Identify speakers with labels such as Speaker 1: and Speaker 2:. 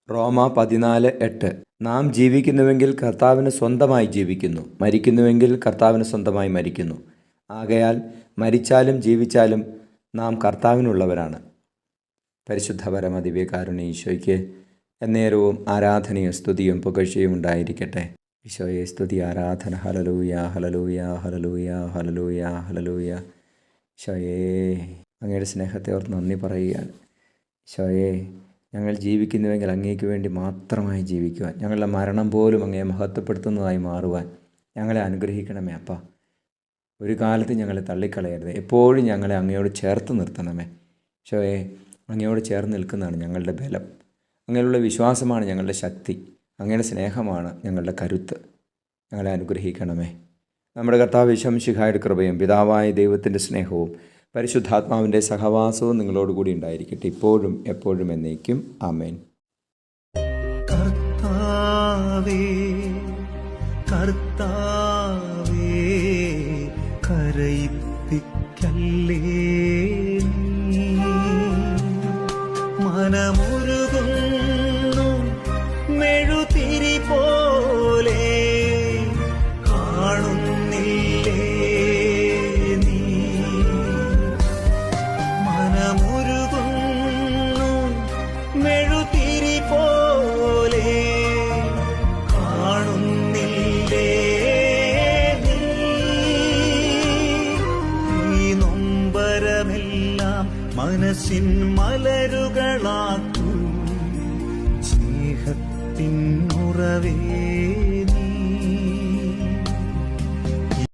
Speaker 1: റോമ 14:8. നാം ജീവിക്കുന്നുവെങ്കിൽ കർത്താവിന് സ്വന്തമായി ജീവിക്കുന്നു, മരിക്കുന്നുവെങ്കിൽ കർത്താവിന് സ്വന്തമായി മരിക്കുന്നു. ആകയാൽ മരിച്ചാലും ജീവിച്ചാലും നാം കർത്താവിനുള്ളവരാണ്. പരിശുദ്ധ പരമ ദിവ്യകാരുണ്യ ഈശോയ്ക്ക് എന്നേരവും ആരാധനയും സ്തുതിയും പുകഴ്ചയും ഉണ്ടായിരിക്കട്ടെ. ഈശോയെ സ്തുതി, ആരാധന. Hallelujah, hallelujah, hallelujah, hallelujah, hallelujah. ഈശോയെ, അങ്ങയുടെ സ്നേഹത്തെ ഓർത്ത് നന്ദി പറയുകയാണ്. ഈശോയെ, ഞങ്ങൾ ജീവിക്കുന്നുവെങ്കിൽ അങ്ങേക്ക് വേണ്ടി മാത്രമായി ജീവിക്കുവാൻ, ഞങ്ങളുടെ മരണം പോലും അങ്ങയെ മഹത്വപ്പെടുത്തുന്നതായി മാറുവാൻ ഞങ്ങളെ അനുഗ്രഹിക്കണമേ അപ്പ. ഒരു കാലത്ത് ഞങ്ങളെ തള്ളിക്കളയരുത്, എപ്പോഴും ഞങ്ങളെ അങ്ങയോട് ചേർത്ത് നിർത്തണമേ. ഈശോയെ, അങ്ങയോട് ചേർന്ന് നിൽക്കുന്നതാണ് ഞങ്ങളുടെ ബലം, അങ്ങനെയുള്ള വിശ്വാസമാണ് ഞങ്ങളുടെ ശക്തി, അങ്ങയുടെ സ്നേഹമാണ് ഞങ്ങളുടെ കരുത്ത്. ഞങ്ങളെ അനുഗ്രഹിക്കണമേ. നമ്മുടെ കർത്താവ് ഈശോ മിശിഹായുടെ കൃപയും പിതാവായ ദൈവത്തിൻ്റെ സ്നേഹവും പരിശുദ്ധാത്മാവിൻ്റെ സഹവാസവും നിങ്ങളോടുകൂടി ഉണ്ടായിരിക്കട്ടെ, ഇപ്പോഴും എപ്പോഴും എന്നേക്കും. ആമേൻ.
Speaker 2: കർത്താവേ, കർത്താവേ, കരയിപ്പിക്കല്ലേ നീ. മനമുരുകുന്നു മെഴുതിരി പോലെ, കാണുന്നില്ലേ നീ. മനമുരുകുന്നു മെഴുതിരി പോലെ, കാണുന്നില്ലേ നീ. ഈ നൊമ്പരമെല്ലാം മനസ്സിൻ മലരുകളാക്കൂ, സ്നേഹത്തിൻ ഉറവേ.